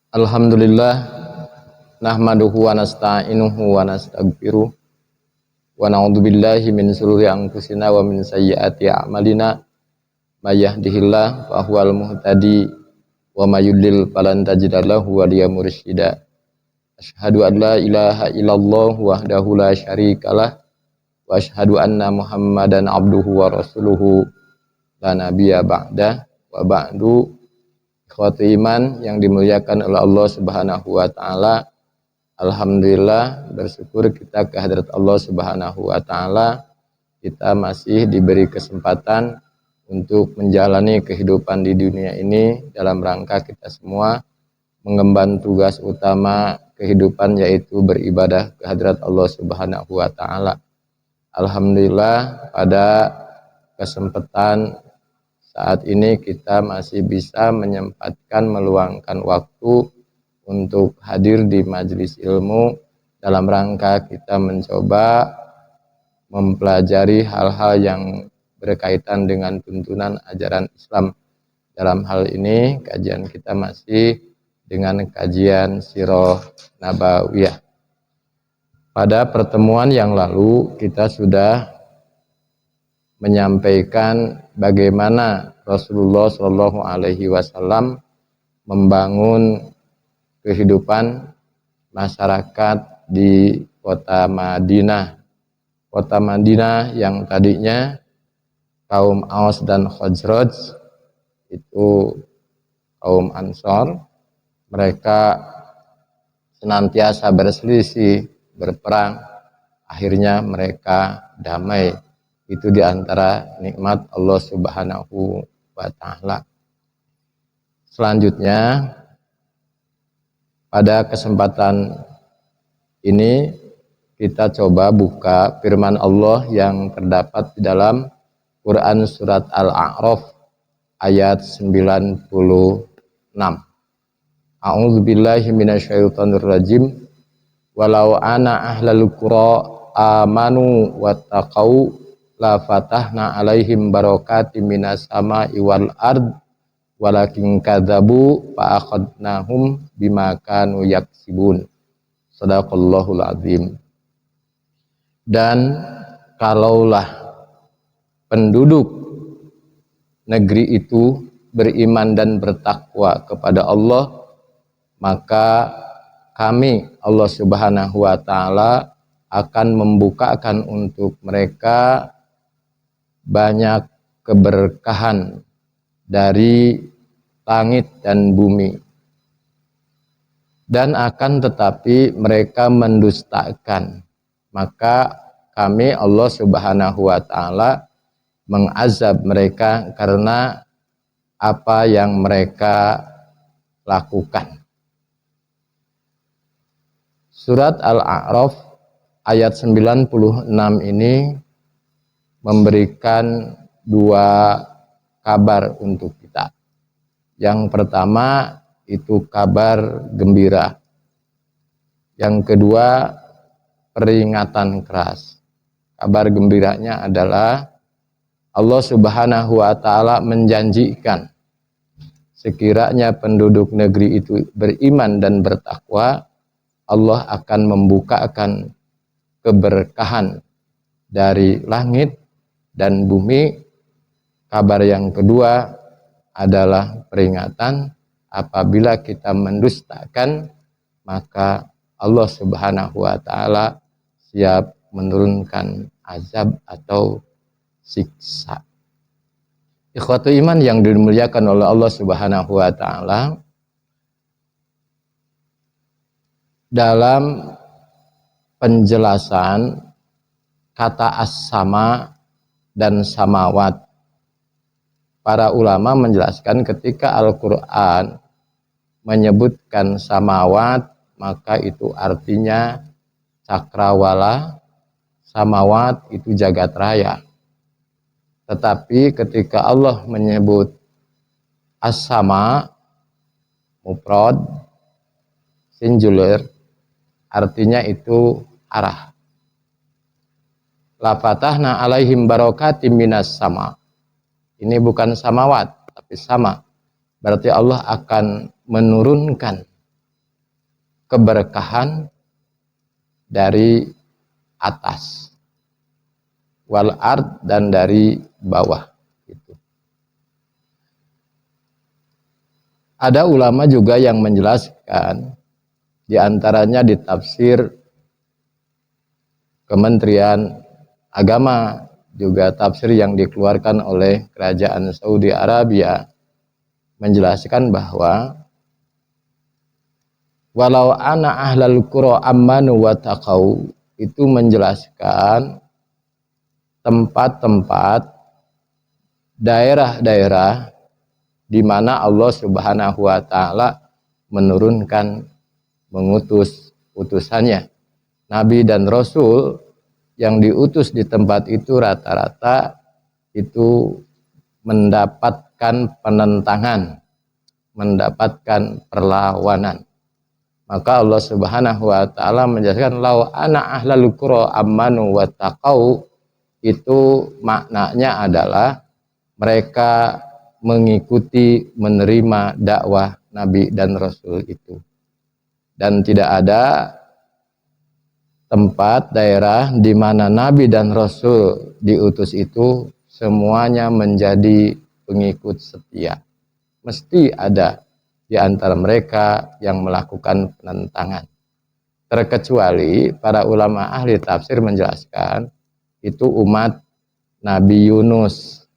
Alhamdulillah nahmaduhu wa nasta'inuhu wa nasta'gfiruh wa na'udzubillahi min sururi anfusina wa min sayyiati a'malina may yahdihillahu fa huwal muhtadi wa may yudlil falan tajida lahu waliya mursyida. Asyhadu an la ilaha illallah wahdahu la syarikalah wa asyhadu anna Muhammadan abduhu wa rasuluhu la nabiyya ba'da wa ba'du. Ikhwati iman yang dimuliakan oleh Allah Subhanahu wa taala. Alhamdulillah, bersyukur kita kehadirat Allah Subhanahu wa taala. Kita masih diberi kesempatan untuk menjalani kehidupan di dunia ini dalam rangka kita semua mengemban tugas utama kehidupan, yaitu beribadah kehadirat Allah Subhanahu wa taala. Alhamdulillah, pada kesempatan saat ini kita masih bisa menyempatkan meluangkan waktu untuk hadir di majelis ilmu dalam rangka kita mencoba mempelajari hal-hal yang berkaitan dengan tuntunan ajaran Islam. Dalam hal ini kajian kita masih dengan kajian Sirah Nabawiyah. Pada pertemuan yang lalu kita sudah menyampaikan bagaimana Rasulullah Shallallahu Alaihi Wasallam membangun kehidupan masyarakat di kota Madinah. Kota Madinah yang tadinya kaum Aus dan Khazraj itu kaum Ansor, mereka senantiasa berselisih, berperang, akhirnya mereka damai. Itu diantara nikmat Allah Subhanahu wa ta'ala. Selanjutnya, pada kesempatan ini kita coba buka firman Allah yang terdapat di dalam Quran surat Al-A'raf ayat 96. A'udzubillahi minasyaitonir rajim. Walau ana ahlal qura amanu wattaqau la fatahna alaihim barakatim minas sama'i wal ard walakin kadzabu fa akhadnahum bima kanu yaksibun. Shadaqallahul azim. Dan kalaulah penduduk negeri itu beriman dan bertakwa kepada Allah, maka kami Allah Subhanahu wa taala akan membukakan untuk mereka banyak keberkahan dari langit dan bumi, dan akan tetapi mereka mendustakan, maka kami Allah Subhanahu wa taala mengazab mereka karena apa yang mereka lakukan. Surat Al-A'raf ayat 96 ini memberikan dua kabar untuk kita. Yang pertama itu kabar gembira. Yang kedua peringatan keras. Kabar gembiranya adalah Allah Subhanahu wa taala menjanjikan sekiranya penduduk negeri itu beriman dan bertakwa, Allah akan membukakan keberkahan dari langit dan bumi. Kabar yang kedua adalah peringatan, apabila kita mendustakan maka Allah Subhanahu wa taala siap menurunkan azab atau siksa. Ikhwatu iman yang dimuliakan oleh Allah Subhanahu wa taala, dalam penjelasan kata as-sama dan samawat, para ulama menjelaskan ketika Al-Quran menyebutkan samawat, maka itu artinya cakrawala, samawat itu jagat raya. Tetapi ketika Allah menyebut as-sama mufrad singular, artinya itu arah. La fatahna alaihim barakatim minas sama. Ini bukan samawat, tapi sama. Berarti Allah akan menurunkan keberkahan dari atas, wal ard, dan dari bawah. Gitu. Ada ulama juga yang menjelaskan, diantaranya di tafsir Kementerian Agama, juga tafsir yang dikeluarkan oleh Kerajaan Saudi Arabia, menjelaskan bahwa walau ana ahlal qura ammanu wa taqau, itu menjelaskan tempat-tempat, daerah-daerah di mana Allah Subhanahu wa taala menurunkan, mengutus utusannya. Nabi dan Rasul yang diutus di tempat itu rata-rata itu mendapatkan penentangan, mendapatkan perlawanan. Maka Allah Subhanahu wa taala menjelaskan lau ana ahlal qura amanu wattaqau, itu maknanya adalah mereka mengikuti, menerima dakwah Nabi dan Rasul itu. Dan tidak ada tempat, daerah di mana Nabi dan Rasul diutus itu semuanya menjadi pengikut setia. Mesti ada di antara mereka yang melakukan penentangan. Terkecuali para ulama ahli tafsir menjelaskan itu umat Nabi Yunus.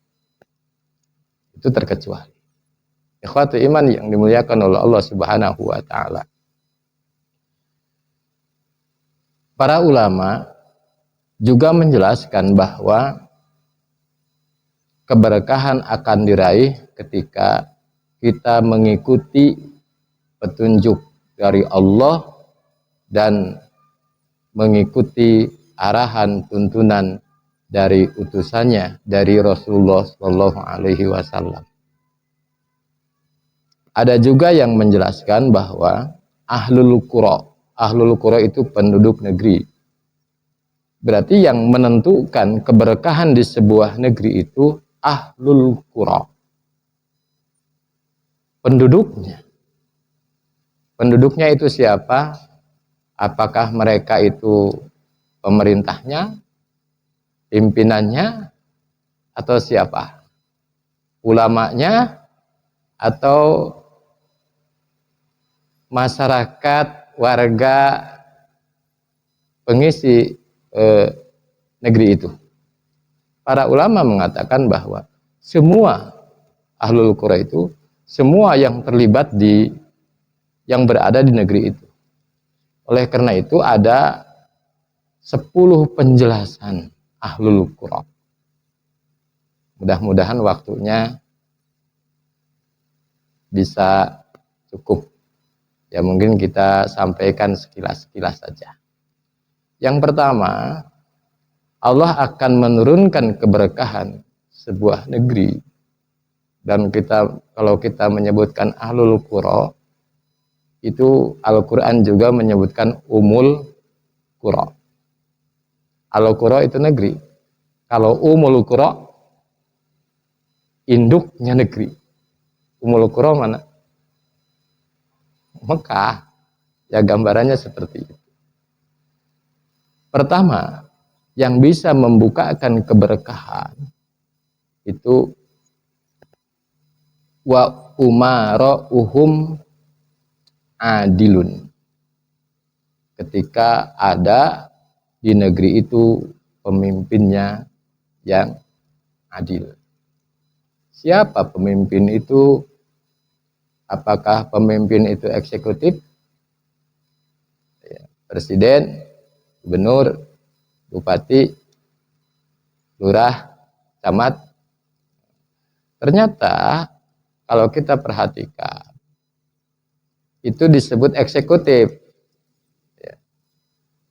Itu terkecuali. Ikhwatu iman yang dimuliakan oleh Allah Subhanahu wa taala. Para ulama juga menjelaskan bahwa keberkahan akan diraih ketika kita mengikuti petunjuk dari Allah dan mengikuti arahan tuntunan dari utusannya, dari Rasulullah Shallallahu Alaihi Wasallam. Ada juga yang menjelaskan bahwa ahlul qura itu penduduk negeri. Berarti yang menentukan keberkahan di sebuah negeri itu ahlul qura, penduduknya. Penduduknya itu siapa? Apakah mereka itu pemerintahnya, pimpinannya, atau siapa? Ulamanya, atau masyarakat, warga, pengisi negeri itu? Para ulama mengatakan bahwa semua ahlul qura itu, semua yang terlibat yang berada di negeri itu. Oleh karena itu ada 10 penjelasan ahlul qura. Mudah-mudahan waktunya bisa cukup. Ya mungkin kita sampaikan sekilas-sekilas saja. Yang pertama, Allah akan menurunkan keberkahan sebuah negeri. Dan kalau kita menyebutkan ahlul qura, itu Al-Quran juga menyebutkan umul qura. Al-Qura itu negeri. Kalau umul qura, induknya negeri. Umul qura mana? Mekah. Ya gambarannya seperti itu. Pertama, yang bisa membukakan keberkahan itu wa umara'uhum adilun. Ketika ada di negeri itu pemimpinnya yang adil. Siapa pemimpin itu? Apakah pemimpin itu eksekutif? Presiden, gubernur, bupati, lurah, camat. Ternyata kalau kita perhatikan itu disebut eksekutif. Ya.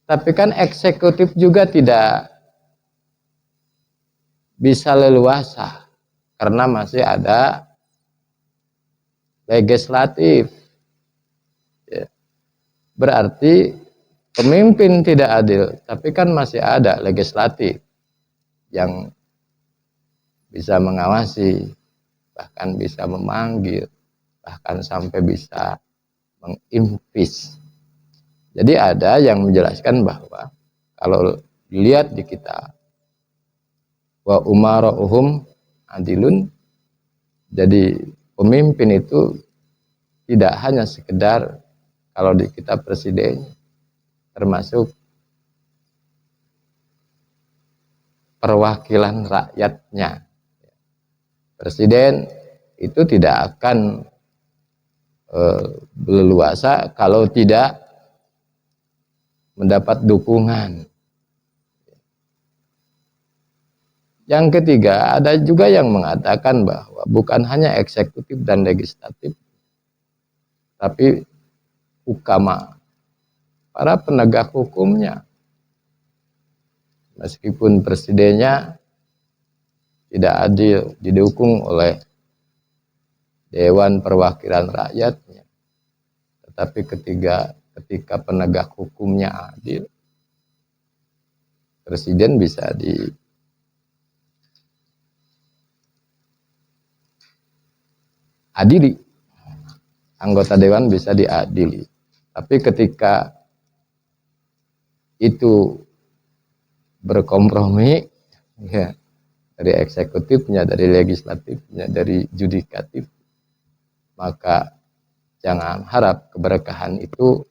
Tapi kan eksekutif juga tidak bisa leluasa karena masih ada legislatif. Ya. Berarti pemimpin tidak adil, tapi kan masih ada legislatif yang bisa mengawasi, bahkan bisa memanggil, bahkan sampai bisa menginvis. Jadi ada yang menjelaskan bahwa kalau dilihat di kita wa umara'uhum adilun, jadi pemimpin itu tidak hanya sekedar kalau di kita presiden, termasuk perwakilan rakyatnya. Presiden itu tidak akan leluasa kalau tidak mendapat dukungan. Yang ketiga, ada juga yang mengatakan bahwa bukan hanya eksekutif dan legislatif, tapi hukama, para penegak hukumnya. Meskipun presidennya tidak adil, didukung oleh Dewan Perwakilan Rakyatnya, tetapi ketika penegak hukumnya adil, presiden bisa diadili, anggota dewan bisa diadili. Tapi ketika itu berkompromi, ya, dari eksekutifnya, dari legislatifnya, dari yudikatif, maka jangan harap keberkahan itu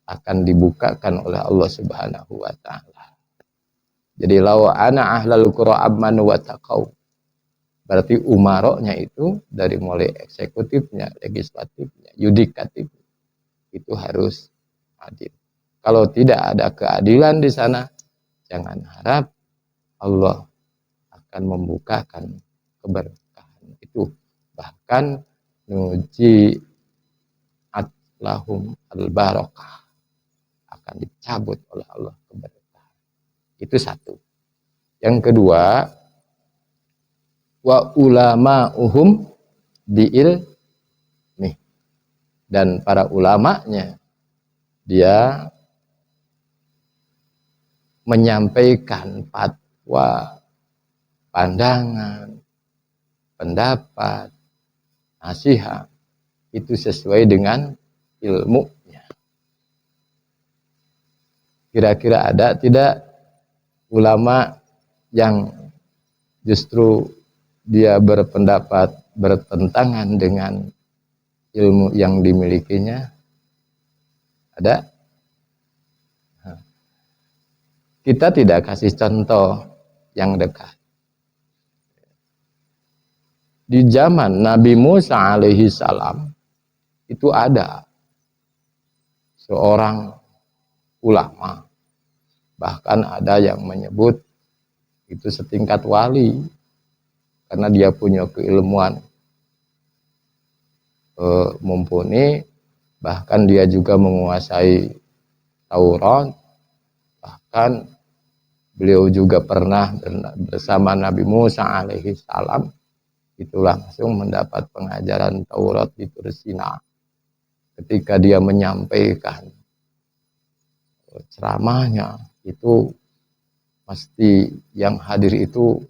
akan dibukakan oleh Allah Subhanahu wa taala. Jadi law ana ahlal qura amanu wa taqau. Berarti umaroknya itu dari mulai eksekutifnya, legislatifnya, yudikatif itu harus adil. Kalau tidak ada keadilan di sana, jangan harap Allah akan membukakan keberkahan itu. Bahkan nuji atlahum al-barakah, akan dicabut oleh Allah keberkahan. Itu satu. Yang kedua, wa ulama'uhum bi'ilmi, dan para ulamanya dia menyampaikan fatwa, pandangan, pendapat, nasihat itu sesuai dengan ilmunya. Kira-kira ada tidak ulama yang justru dia berpendapat bertentangan dengan ilmu yang dimilikinya? Ada? Kita tidak kasih contoh yang dekat. Di zaman Nabi Musa alaihi salam itu ada seorang ulama, bahkan ada yang menyebut itu setingkat wali karena dia punya keilmuan mumpuni, bahkan dia juga menguasai Taurat, bahkan beliau juga pernah bersama Nabi Musa alaihi salam itu langsung mendapat pengajaran Taurat di Tursina. Ketika dia menyampaikan ceramahnya itu pasti yang hadir itu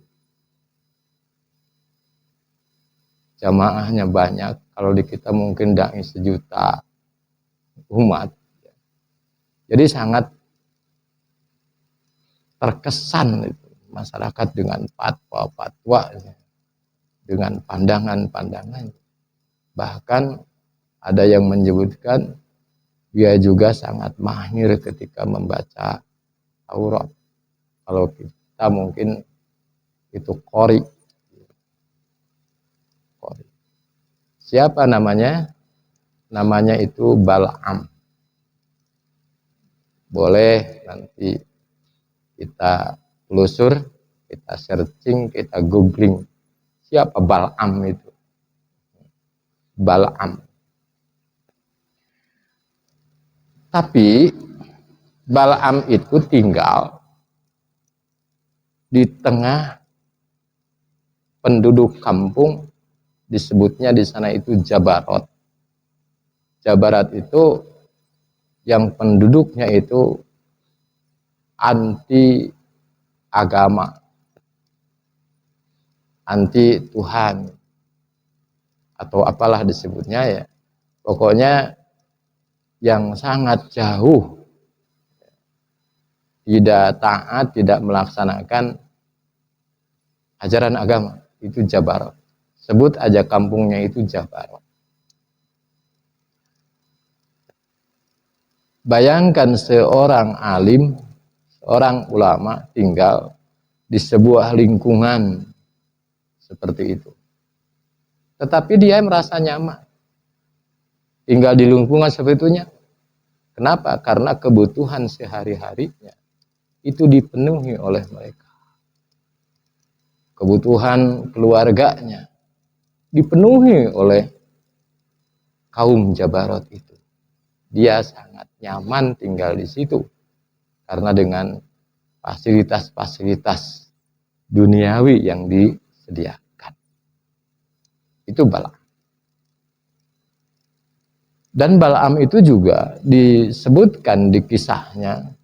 jamaahnya banyak. Kalau di kita mungkin dai 1 juta umat. Jadi sangat terkesan itu masyarakat dengan fatwa-fatwa, dengan pandangan-pandangan. Bahkan ada yang menyebutkan dia juga sangat mahir ketika membaca Taurat. Kalau kita mungkin itu qori. Siapa namanya? Namanya itu Bal'am. Boleh nanti kita telusur, kita searching, kita googling. Siapa Bal'am itu? Bal'am. Tapi Bal'am itu tinggal di tengah penduduk kampung, disebutnya di sana itu Jabarot. Jabarat itu yang penduduknya itu anti agama, anti Tuhan, atau apalah disebutnya ya. Pokoknya yang sangat jauh, tidak taat, tidak melaksanakan ajaran agama, itu Jabarot. Sebut aja kampungnya itu Jabarot. Bayangkan seorang alim, seorang ulama tinggal di sebuah lingkungan seperti itu. Tetapi dia merasa nyaman tinggal di lingkungan seperti itu. Kenapa? Karena kebutuhan sehari-harinya itu dipenuhi oleh mereka. Kebutuhan keluarganya dipenuhi oleh kaum Jabarot itu. Dia sangat nyaman tinggal di situ karena dengan fasilitas-fasilitas duniawi yang disediakan. Itu Balaam. Dan Balaam itu juga disebutkan di kisahnya,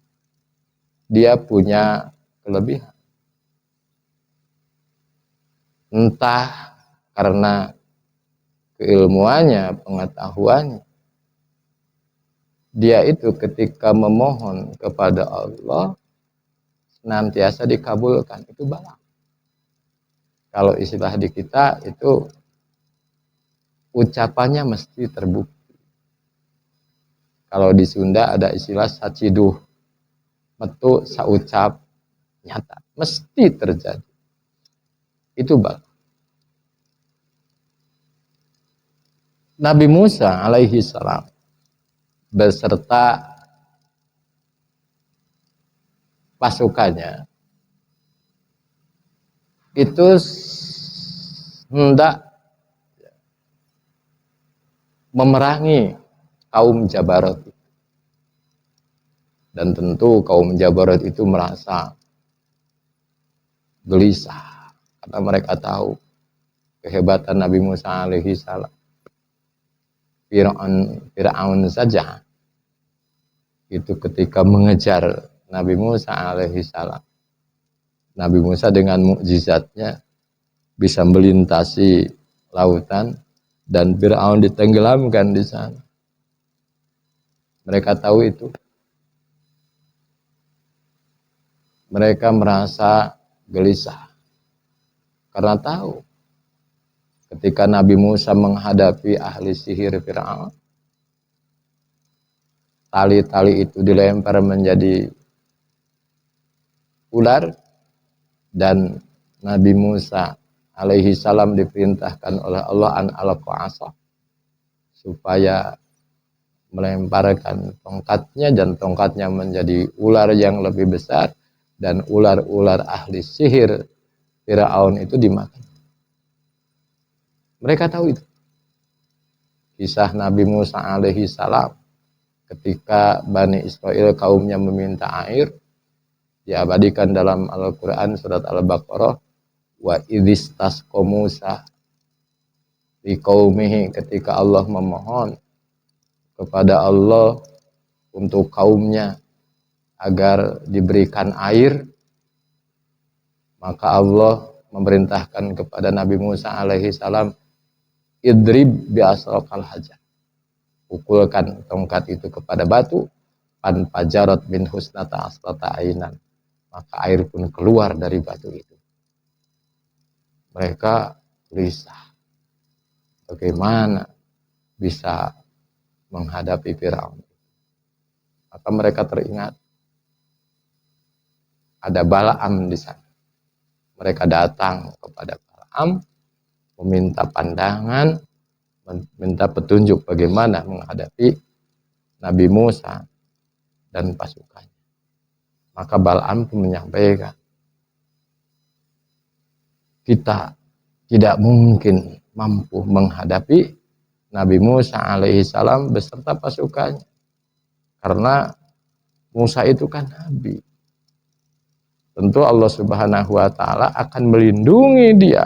dia punya kelebihan. Entah karena keilmuannya, pengetahuannya, dia itu ketika memohon kepada Allah senantiasa dikabulkan. Itu Balaam. Kalau istilah di kita itu ucapannya mesti terbukti. Kalau di Sunda ada istilah saciduh, metu saucap nyata, mesti terjadi. Itu Balaam. Nabi Musa alaihi salam beserta pasukannya itu hendak memerangi kaum Jabarot. Dan tentu kaum Jabarot itu merasa gelisah karena mereka tahu kehebatan Nabi Musa alaihi salam. Fir'aun saja itu ketika mengejar Nabi Musa alaihi salam, Nabi Musa dengan mukjizatnya bisa melintasi lautan dan Fir'aun ditenggelamkan di sana. Mereka tahu itu. Mereka merasa gelisah karena tahu ketika Nabi Musa menghadapi ahli sihir Fir'aun, tali-tali itu dilempar menjadi ular dan Nabi Musa alaihi salam diperintahkan oleh Allah an alqa supaya melemparkan tongkatnya dan tongkatnya menjadi ular yang lebih besar dan ular-ular ahli sihir Fir'aun itu dimakan. Mereka tahu itu. Kisah Nabi Musa alaihi salam ketika Bani Israel kaumnya meminta air, diabadikan dalam Al-Quran surat Al-Baqarah, wa idhistasqa Musa di qaumihi, ketika Allah memohon kepada Allah untuk kaumnya agar diberikan air, maka Allah memerintahkan kepada Nabi Musa alaihi salam, idrib bi'asraqal hajar, pukulkan tongkat itu kepada batu, pan fajarat min husnata asrata ainan, maka air pun keluar dari batu itu. Mereka gelisah bagaimana bisa menghadapi Firaun. Maka mereka teringat ada Balaam di sana. Mereka datang kepada Balaam meminta pandangan, meminta petunjuk bagaimana menghadapi Nabi Musa dan pasukannya. Maka Balaam pun menyampaikan, kita tidak mungkin mampu menghadapi Nabi Musa alaihi salam beserta pasukannya. Karena Musa itu kan nabi. Tentu Allah Subhanahu wa taala akan melindungi dia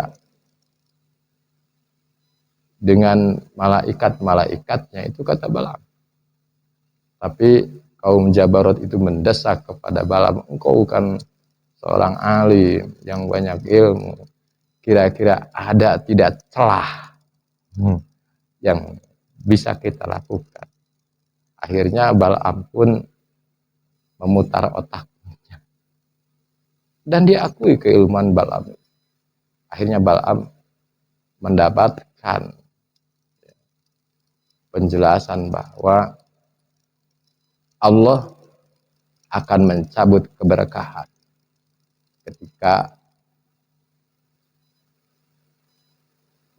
dengan malaikat-malaikatnya, itu kata Balaam. Tapi kaum Jabarot itu mendesak kepada Balaam, engkau kan seorang alim yang banyak ilmu, kira-kira ada tidak celah yang bisa kita lakukan Akhirnya Bal'am pun memutar otaknya dan diakui keilmuan Bal'am. Akhirnya Bal'am mendapatkan penjelasan bahwa Allah akan mencabut keberkahan ketika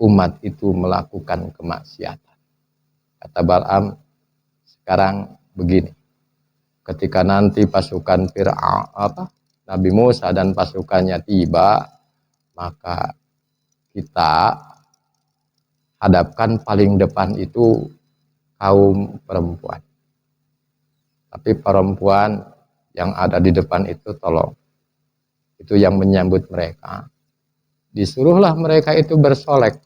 umat itu melakukan kemaksiatan. Kata Bal'am, sekarang begini, ketika nanti pasukan Nabi Musa dan pasukannya tiba, maka kita hadapkan paling depan itu kaum perempuan. Tapi perempuan yang ada di depan itu tolong, itu yang menyambut mereka, disuruhlah mereka itu bersolek,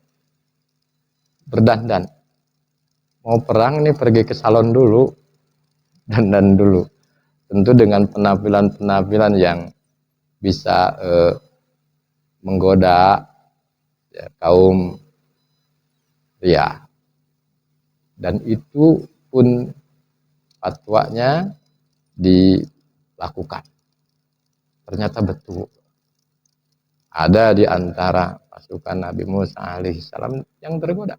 berdandan. Mau perang nih pergi ke salon dulu, dandan dulu. Tentu dengan penampilan-penampilan yang bisa menggoda ya, kaum pria. Dan itu pun fatwanya dilakukan. Ternyata betul. Ada di antara pasukan Nabi Musa alaihissalam yang tergoda.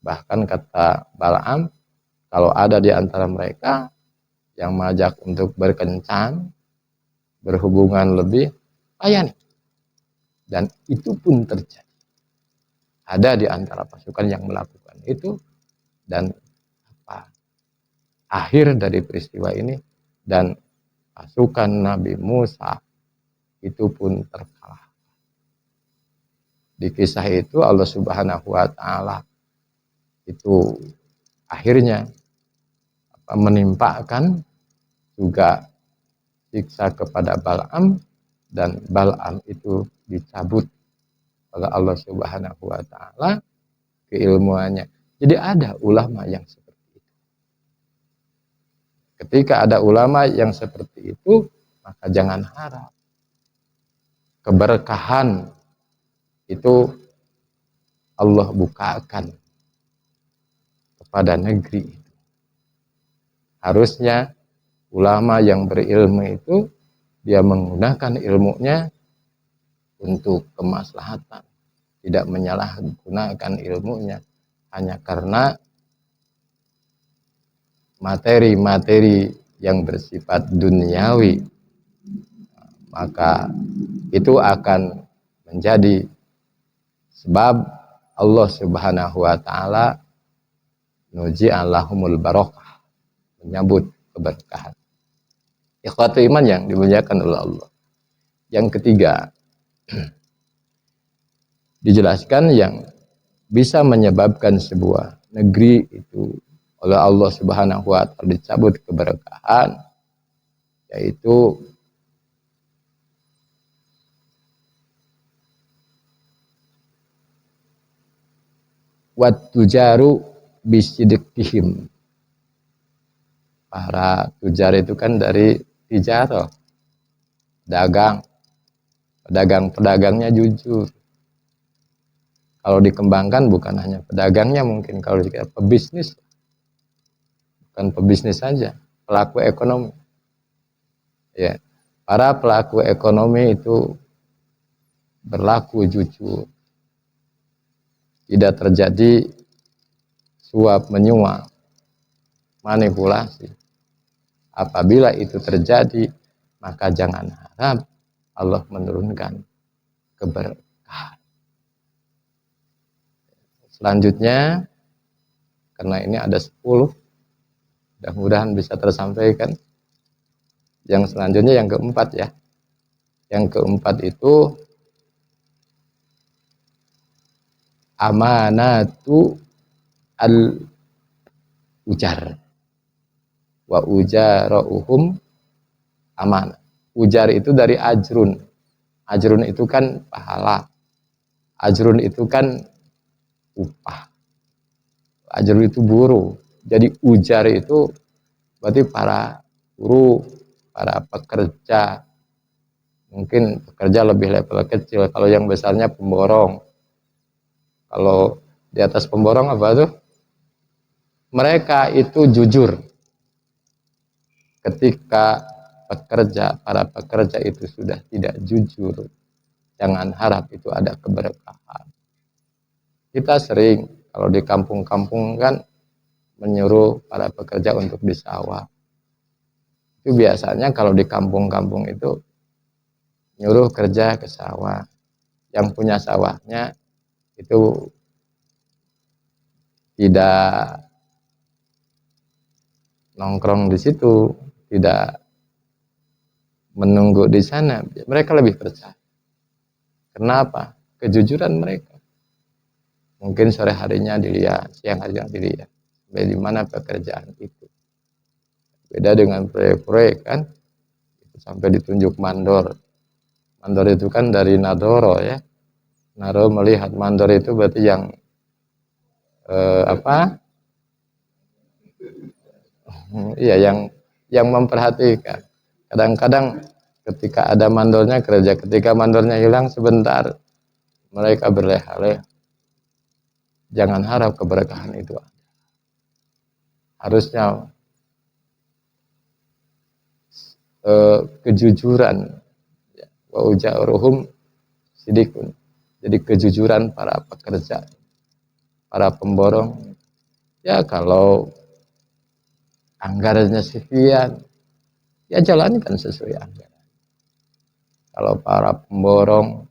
Bahkan kata Bal'am, kalau ada di antara mereka yang mengajak untuk berkencan, berhubungan lebih, layani. Dan itu pun terjadi. Ada di antara pasukan yang melakukan itu, dan akhir dari peristiwa ini, dan pasukan Nabi Musa itu pun terkalah. Di kisah itu Allah Subhanahu wa Ta'ala itu akhirnya menimpakan juga siksa kepada Bal'am, dan Bal'am itu dicabut oleh Allah Subhanahu wa Ta'ala keilmuannya. Jadi ada ulama yang seperti itu. Ketika ada ulama yang seperti itu, maka jangan harap keberkahan itu Allah bukakan pada negeri itu. Harusnya ulama yang berilmu itu dia menggunakan ilmunya untuk kemaslahatan, tidak menyalahgunakan ilmunya hanya karena materi-materi yang bersifat duniawi, maka itu akan menjadi sebab Allah Subhanahu wa Ta'ala nuji'allahumul barokah, menyambut keberkahan. Ikhwatu iman yang dimuliakan oleh Allah. Yang ketiga, dijelaskan yang bisa menyebabkan sebuah negeri itu oleh Allah Subhanahu wa Ta'ala dicabut keberkahan, yaitu wat tujaru bisidqihim. Para tujar itu kan dari tijarah, pedagangnya jujur. Kalau dikembangkan bukan hanya pedagangnya, mungkin kalau kita pebisnis, bukan pebisnis saja, pelaku ekonomi. Ya, para pelaku ekonomi itu berlaku jujur, tidak terjadi suap menyuap, manipulasi. Apabila itu terjadi, maka jangan harap Allah menurunkan keberkahan. Selanjutnya, karena ini ada 10, mudah-mudahan bisa tersampaikan. Yang selanjutnya yang keempat ya. Yang keempat itu amanatu al-ujar wa ujarauhum amanah. Ujar itu dari ajrun. Ajrun itu kan pahala. Ajrun itu kan upah. Ajrun itu buruh. Jadi ujar itu berarti para buruh, para pekerja. Mungkin pekerja lebih level kecil. Kalau yang besarnya pemborong. Kalau di atas pemborong apa tuh? mereka itu jujur. Ketika para pekerja itu sudah tidak jujur, jangan harap itu ada keberkahan. Kita sering kalau di kampung-kampung kan menyuruh para pekerja untuk di sawah. Itu biasanya kalau di kampung-kampung itu nyuruh kerja ke sawah. Yang punya sawahnya itu tidak nongkrong di situ, tidak menunggu di sana. Mereka lebih percaya. Kenapa? Kejujuran mereka. Mungkin sore harinya dilihat, siang harinya dilihat. Di mana pekerjaan itu. Beda dengan proyek-proyek kan, sampai ditunjuk mandor. Mandor itu kan dari nadoro ya. Nadoro melihat, mandor itu berarti yang iya, yang memperhatikan. Kadang-kadang ketika ada mandornya kerja, ketika mandornya hilang sebentar mereka berleha-leha. Jangan harap keberkahan itu. Harusnya kejujuran, wa uja'uruhum sidikun. Jadi kejujuran para pekerja, para pemborong. Ya kalau anggarannya sekian, ya jalankan sesuai anggaran. Kalau para pemborong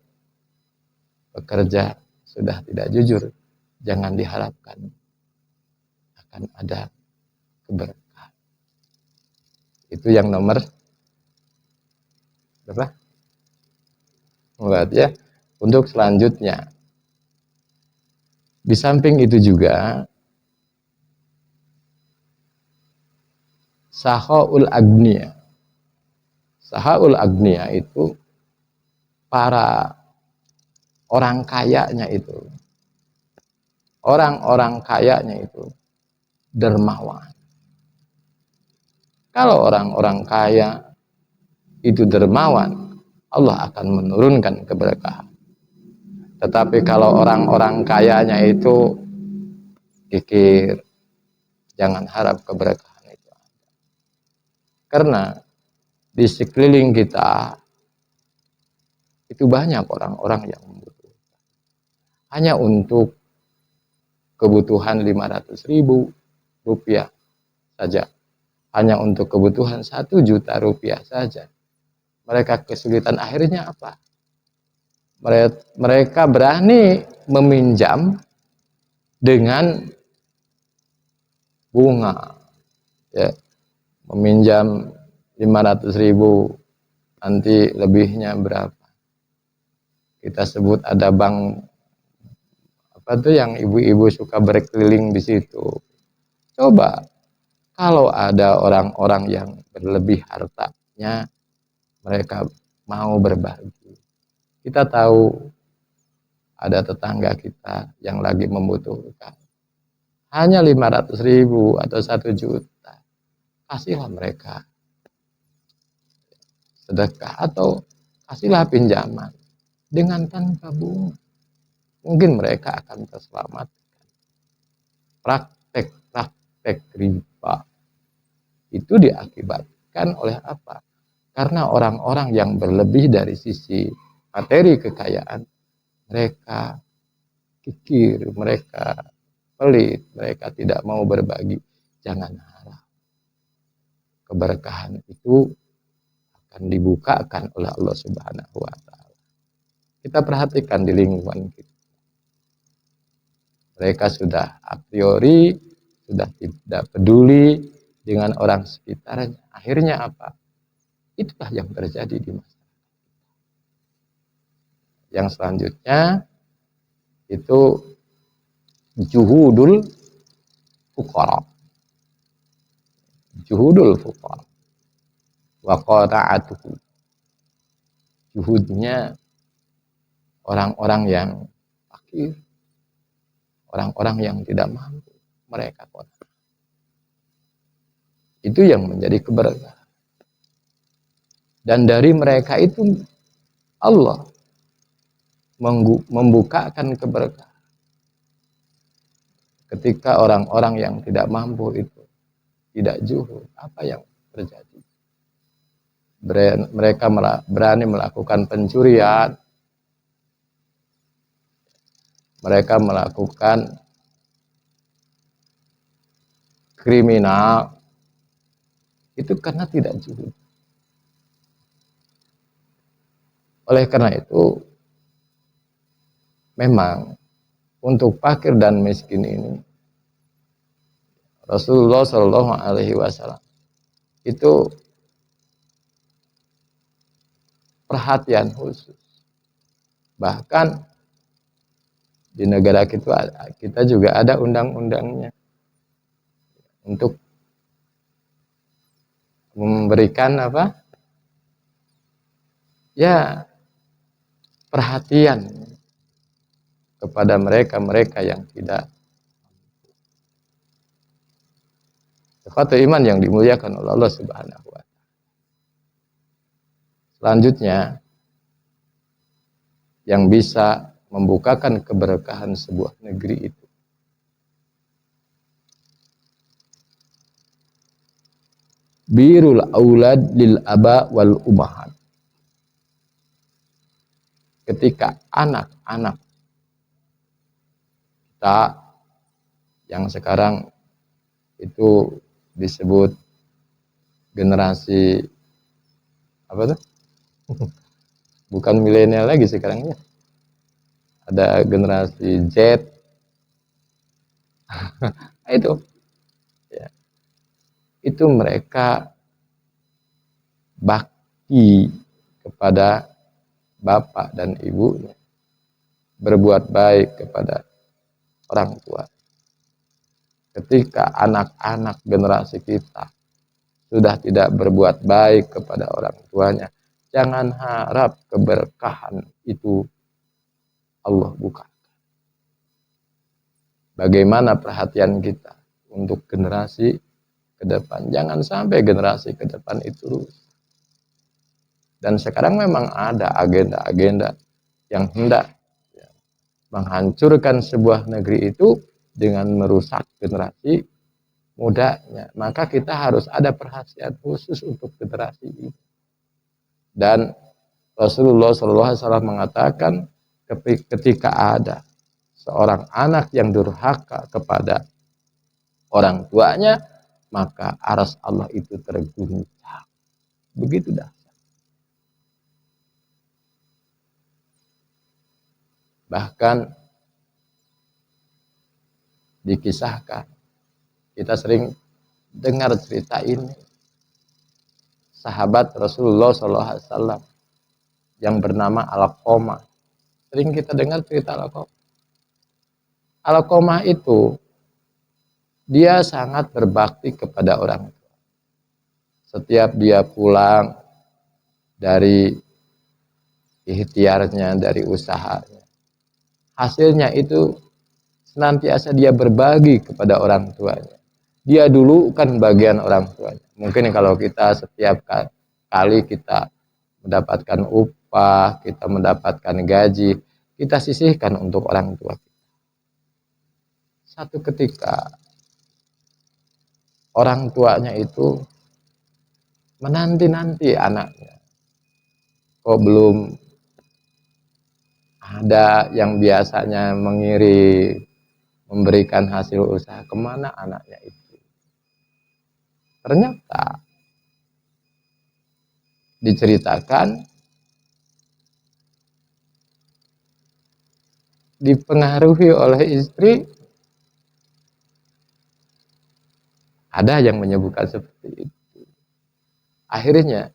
pekerja sudah tidak jujur, jangan diharapkan akan ada keberkahan. Itu yang nomor berapa? Ya. Untuk selanjutnya, di samping itu juga sahaul agniya. Sahaul agniya itu para orang kayanya itu. Orang-orang kayanya itu dermawan. Kalau orang-orang kaya itu dermawan, Allah akan menurunkan keberkahan. Tetapi kalau orang-orang kayanya itu kikir, jangan harap keberkahan itu. Karena di sekeliling kita itu banyak orang-orang yang membutuhkan. Hanya untuk kebutuhan 500.000 rupiah saja. Hanya untuk kebutuhan 1 juta rupiah saja. Mereka kesulitan akhirnya apa? Mereka berani meminjam dengan bunga. Ya, meminjam 500.000, nanti lebihnya berapa? Kita sebut ada bank apa tuh yang ibu-ibu suka berkeliling di situ. Coba kalau ada orang-orang yang berlebih hartanya, mereka mau berbagi. Kita tahu ada tetangga kita yang lagi membutuhkan. Hanya 500.000 atau 1 juta. Kasihlah mereka sedekah atau kasihlah pinjaman dengan tanpa bunga. Mungkin mereka akan terselamatkan. Praktek riba itu diakibatkan oleh apa? Karena orang-orang yang berlebih dari sisi materi kekayaan, mereka kikir, mereka pelit, mereka tidak mau berbagi. Jangan harap keberkahan itu akan dibukakan oleh Allah Subhanahu wa taala. Kita perhatikan di lingkungan kita. Mereka sudah a priori sudah tidak peduli dengan orang sekitarnya. Akhirnya apa? Itulah yang terjadi di masyarakat. Yang selanjutnya itu juhudul fuqara. Juhudul fuqara. Wa qata'atuhu. Juhudnya orang-orang yang fakir, orang-orang yang tidak mampu, mereka qata'. Itu yang menjadi keberkahan. Dan dari mereka itu Allah membukakan keberkahan. ketika orang-orang yang tidak mampu itu tidak zuhud, apa yang terjadi? Mereka berani melakukan pencurian, mereka melakukan kriminal, itu karena tidak zuhud. Oleh karena itu, memang untuk fakir dan miskin ini, Rasulullah Shallallahu Alaihi Wasallam itu perhatian khusus. Bahkan di negara kita juga ada undang-undangnya untuk memberikan apa? Ya, perhatian kepada mereka yang tidak. Sifat iman yang dimuliakan oleh Allah Subhanahu wa taala. Selanjutnya, yang bisa membukakan keberkahan sebuah negeri itu birul aulad lil aba wal umahat. Ketika anak-anak kita yang sekarang itu disebut generasi apa tuh? Bukan milenial lagi sekarang ya. Ada generasi Z. Itu ya. Itu mereka bakti kepada bapak dan ibunya, berbuat baik kepada orang tua. Ketika anak-anak generasi kita sudah tidak berbuat baik kepada orang tuanya, jangan harap keberkahan itu Allah buka. Bagaimana perhatian kita untuk generasi ke depan? Jangan sampai generasi ke depan itu rusak. Dan sekarang memang ada agenda-agenda yang hendak menghancurkan sebuah negeri itu dengan merusak generasi mudanya. Maka kita harus ada perhatian khusus untuk generasi ini. Dan Rasulullah SAW mengatakan ketika ada seorang anak yang durhaka kepada orang tuanya, maka aras Allah itu terguncang. Begitu dah. Bahkan dikisahkan, kita sering dengar cerita ini, sahabat Rasulullah SAW yang bernama Alqamah. Sering kita dengar cerita Alqamah. Alqamah itu dia sangat berbakti kepada orang tua. Setiap dia pulang dari ikhtiarnya, dari usahanya, hasilnya itu senantiasa dia berbagi kepada orang tuanya. Dia dulu kan bagian orang tuanya. Mungkin kalau kita setiap kali kita mendapatkan upah, kita mendapatkan gaji, kita sisihkan untuk orang tua kita. Satu ketika orang tuanya itu menanti-nanti anaknya. Kok belum ada yang biasanya memberikan hasil usaha, kemana anaknya itu? Ternyata diceritakan dipengaruhi oleh istri. Ada yang menyebutkan seperti itu. Akhirnya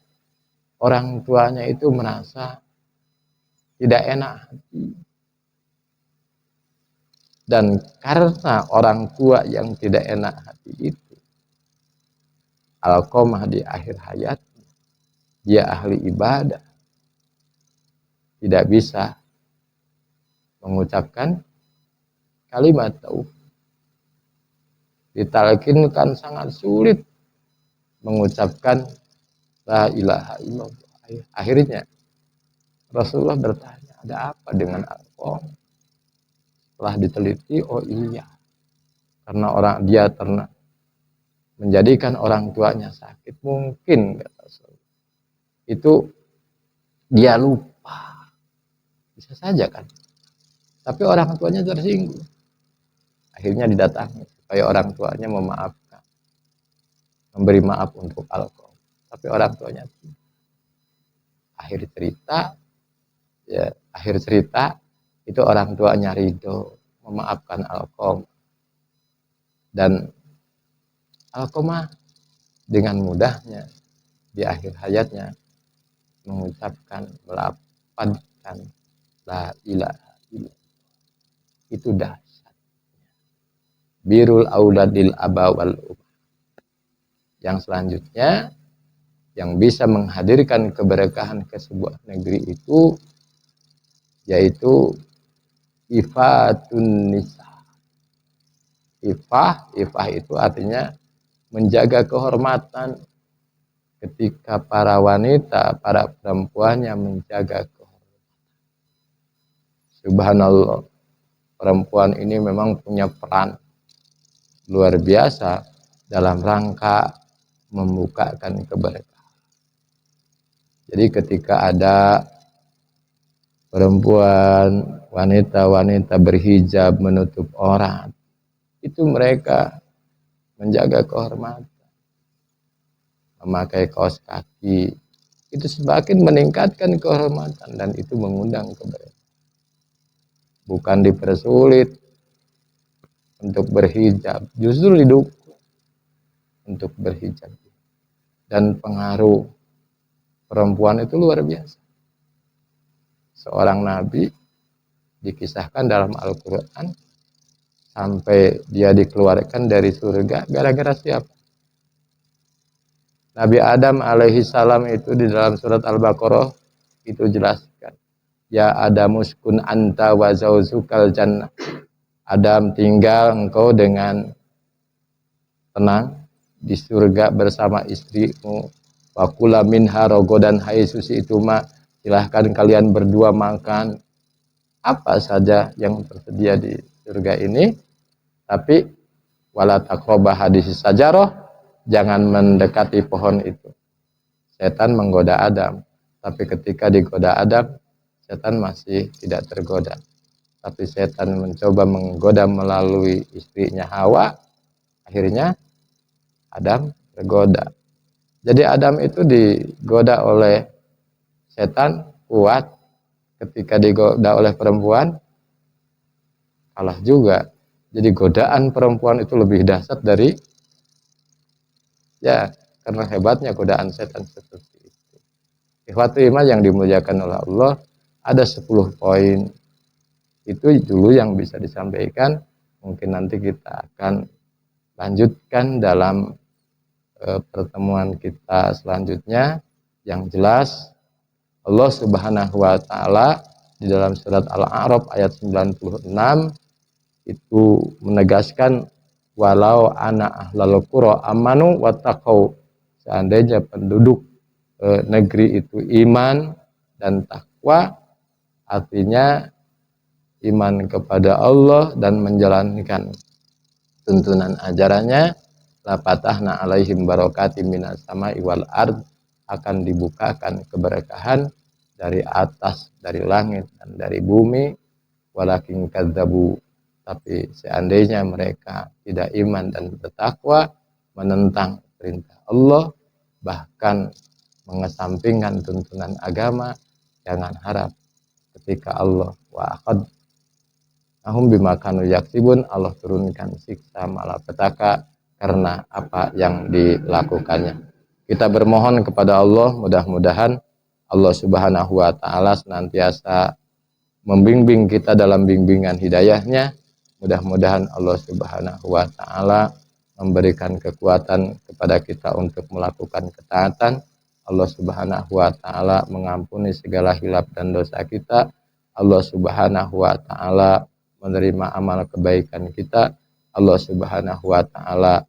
orang tuanya itu merasa tidak enak hati. Dan karena orang tua yang tidak enak hati itu, Alqamah di akhir hayat, dia ahli ibadah, tidak bisa mengucapkan kalimat tauhid. Ditalkinkan sangat sulit mengucapkan la ilaha illallah. Akhirnya Rasulullah bertanya, ada apa dengan Alqamah? Setelah diteliti, oh iya, karena dia menjadikan orang tuanya sakit, mungkin itu dia lupa, bisa saja kan, tapi orang tuanya tersinggung, akhirnya didatangi supaya orang tuanya memaafkan, memberi maaf untuk alkohol, tapi orang tuanya tidak. Akhir cerita itu orang tuanya ridho memaafkan alkohol, dan alkohol dengan mudahnya di akhir hayatnya mengucapkan, melafadzkan la ilaha illallah. Itu dahsyat. Birul auladil abawal. Yang selanjutnya yang bisa menghadirkan keberkahan ke sebuah negeri itu yaitu ifatun nisa. Ifah itu artinya menjaga kehormatan. Ketika para wanita, para perempuannya menjaga kehormatan. Subhanallah, perempuan ini memang punya peran luar biasa dalam rangka membukakan keberkahan. Jadi ketika ada perempuan, wanita-wanita berhijab menutup aurat, itu mereka menjaga kehormatan. Memakai kaos kaki itu semakin meningkatkan kehormatan dan itu mengundang keberkahan. Bukan dipersulit untuk berhijab, justru didukung untuk berhijab. Dan pengaruh perempuan itu luar biasa. Seorang nabi dikisahkan dalam Al-Quran sampai dia dikeluarkan dari surga gara-gara siapa? Nabi Adam alaihi salam itu di dalam surat Al-Baqarah itu jelaskan. Ya Adam uskun anta wa zauzukal jannah. Adam, tinggal engkau dengan tenang di surga bersama istrimu. Wa kula minha rogodan haitsu ituma. Silahkan kalian berdua makan apa saja yang tersedia di surga ini. Tapi wala taqrabah hadis sajarah. Jangan mendekati pohon itu. Setan menggoda Adam. Tapi ketika digoda Adam, setan masih tidak tergoda. Tapi setan mencoba menggoda melalui istrinya Hawa. Akhirnya Adam tergoda. Jadi Adam itu digoda oleh setan kuat. Ketika digoda oleh perempuan, kalah juga. Jadi godaan perempuan itu lebih dahsyat dari karena hebatnya godaan setan seperti itu. Ikhwati iman yang dimuliakan oleh Allah, ada 10 poin. Itu dulu yang bisa disampaikan. Mungkin nanti kita akan lanjutkan dalam pertemuan kita selanjutnya. Yang jelas Allah Subhanahu wa taala di dalam surat Al-A'raf ayat 96 itu menegaskan walau ana ahlal qura amanu wattaqau, seandainya penduduk negeri itu iman dan takwa, artinya iman kepada Allah dan menjalankan tuntunan ajarannya, la patahna alaihim barakatim minas sama'i wal ard, akan dibukakan keberkahan dari atas, dari langit dan dari bumi. Walakin kadzabu, tapi seandainya mereka tidak iman dan bertakwa, menentang perintah Allah, bahkan mengesampingkan tuntunan agama, jangan harap ketika Allah wa'aqad ahum bima kanu yaksibun, Allah turunkan siksa malapetaka karena apa yang dilakukannya. Kita bermohon kepada Allah, mudah-mudahan Allah Subhanahu wa taala senantiasa membimbing kita dalam bimbingan hidayahnya. Mudah-mudahan Allah Subhanahu wa taala memberikan kekuatan kepada kita untuk melakukan ketaatan. Allah Subhanahu wa taala mengampuni segala hilaf dan dosa kita. Allah Subhanahu wa taala menerima amal kebaikan kita. Allah Subhanahu wa taala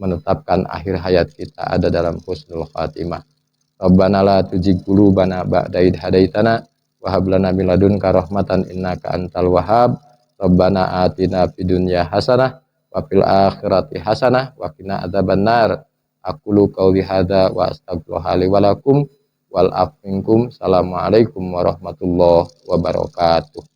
menetapkan akhir hayat kita ada dalam husnul khatimah. Rabbana la tuzigh qulubana ba'da idh hadaitana wa hab lana min ladunka rahmatan innaka antal wahhab. Rabbana atina fid dunya hasanah wa fil akhirati hasanah wa qina adzabannar. Aqulu qouli hadza wa astaghfirullaha li wa lakum wal afu minkum. Assalamualaikum warahmatullahi wabarakatuh.